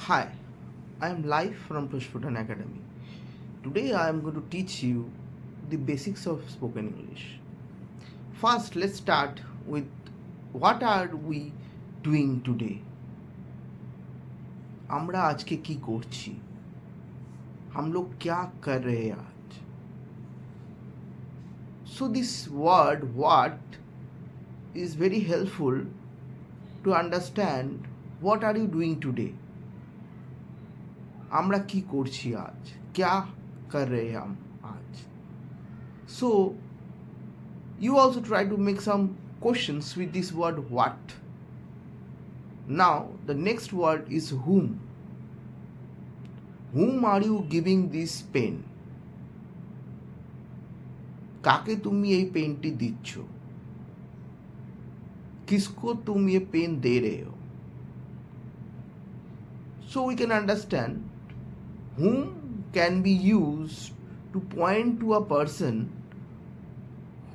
Hi, I am live from Pushputan Academy. Today I am going to teach you the basics of spoken English. First, let's start with what are we doing today? আমরা আজকে কি করছি? हम लोग क्या कर रहे हैं आज? So this word what is very helpful to understand what are you doing today. আমরা কি করছি আজ? क्या कर रहे हैं हम आज? So you also try to make some questions with this word what. Now the next word is whom. Whom are you giving this pen? কাকে তুমি এই পেনটি দিচ্ছ? किसको तुम ये पेन दे रहे हो? So we can understand whom can be used to point to a person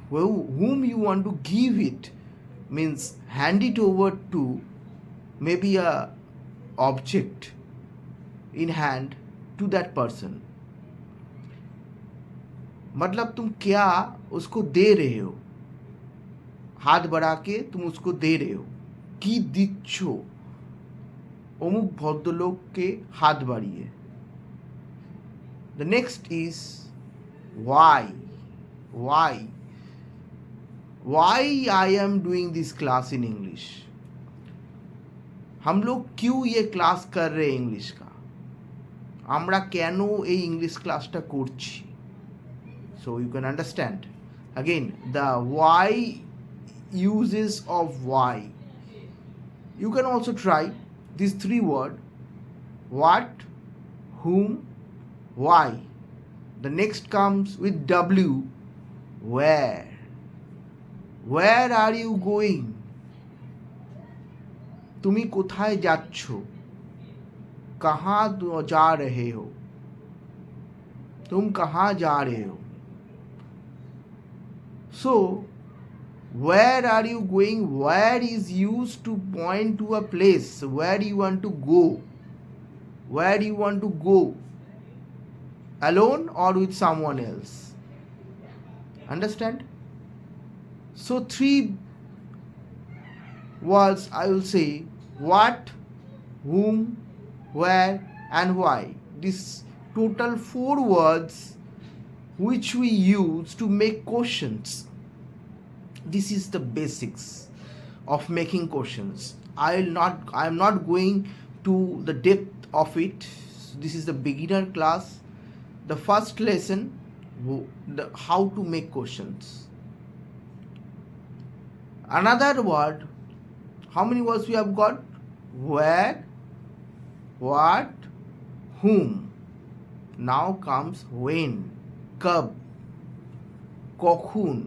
whom you want to give it, means hand it over to maybe a object in hand to that person. मतलब तुम क्या उसको दे रहे हो? हाथ बढ़ा के तुम उसको दे रहे हो, কি দিচ্ছ অমুক ভদ্রলোককে হাত বাড়িয়ে। The next is why. Why I am doing this class in English? हम लोग क्यों ये क्लास कर रहे हैं इंग्लिश का? আমরা কেন এই ইংলিশ ক্লাসটা করছি? So you can understand again the why uses of why. You can also try these three words: what, whom, why. The next comes with W. Where are you going? তুমি কোথায় যাচ্ছ? कहाँ जा रहे हो? तुम कहाँ जा रहे हो? So where are you going? Where is used to point to a place where you want to go. Where you want to go, alone or with someone else. Understand? So three words I will say: what, whom, where and why. This total 4 words which we use to make questions. This is the basics of making questions. I am not going to the depth of it. This is the beginner class, the first lesson, how to make questions. Another word, how many words we have got? Where, what, whom. Now comes when, कब, কখন.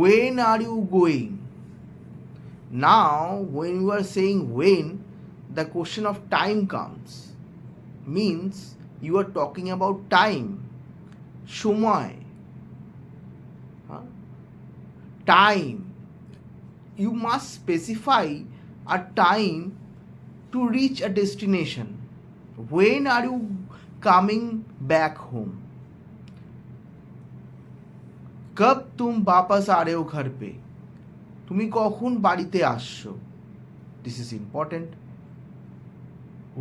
When are you going? Now when you are saying when, the question of time comes. Means you are talking about time. সময়. Time. You must specify a time to reach a destination. When are you coming back home? कब तुम वापस आ रहे हो घर पे? তুমি কখন বাড়িতে আসছো? This is important.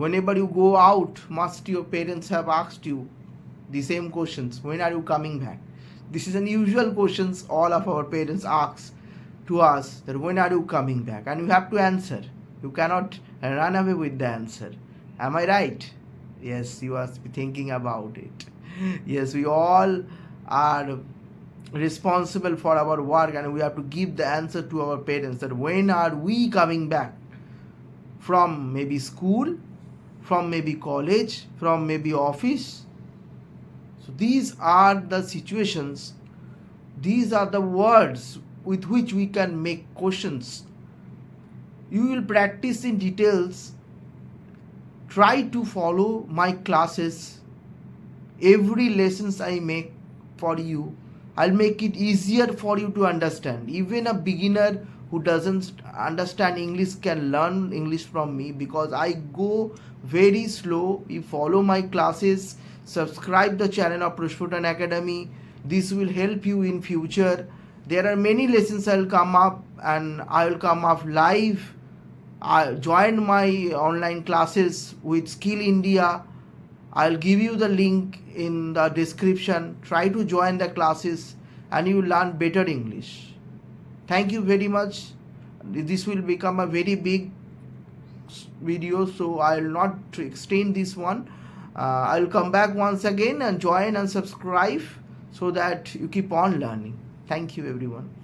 Whenever you go out, must your parents have asked you the same questions? When are you coming back? This is an usual questions all of our parents ask to us, that when are you coming back? And you have to answer. You cannot run away with the answer. Am I right? Yes, you are thinking about it. Yes, we all are responsible for our work and we have to give the answer to our parents, that when are we coming back from maybe school, from maybe college, from maybe office. So these are the situations, these are the words with which we can make questions. You will practice in details. Try to follow my classes. Every lessons I make for you, I'll make it easier for you to understand. Even a beginner who doesn't understand English can learn English from me, because I go very slow. You follow my classes, subscribe the channel of Pushpotan Academy. This will help you in future. There are many lessons I'll come up, and I will come up live. I join my online classes with Skill India. I'll give you the link in the description. Try to join the classes and you will learn better English. Thank you very much. This will become a very big video, so I will not extend this one. I'll come back once again and join and subscribe so that you keep on learning. Thank you everyone.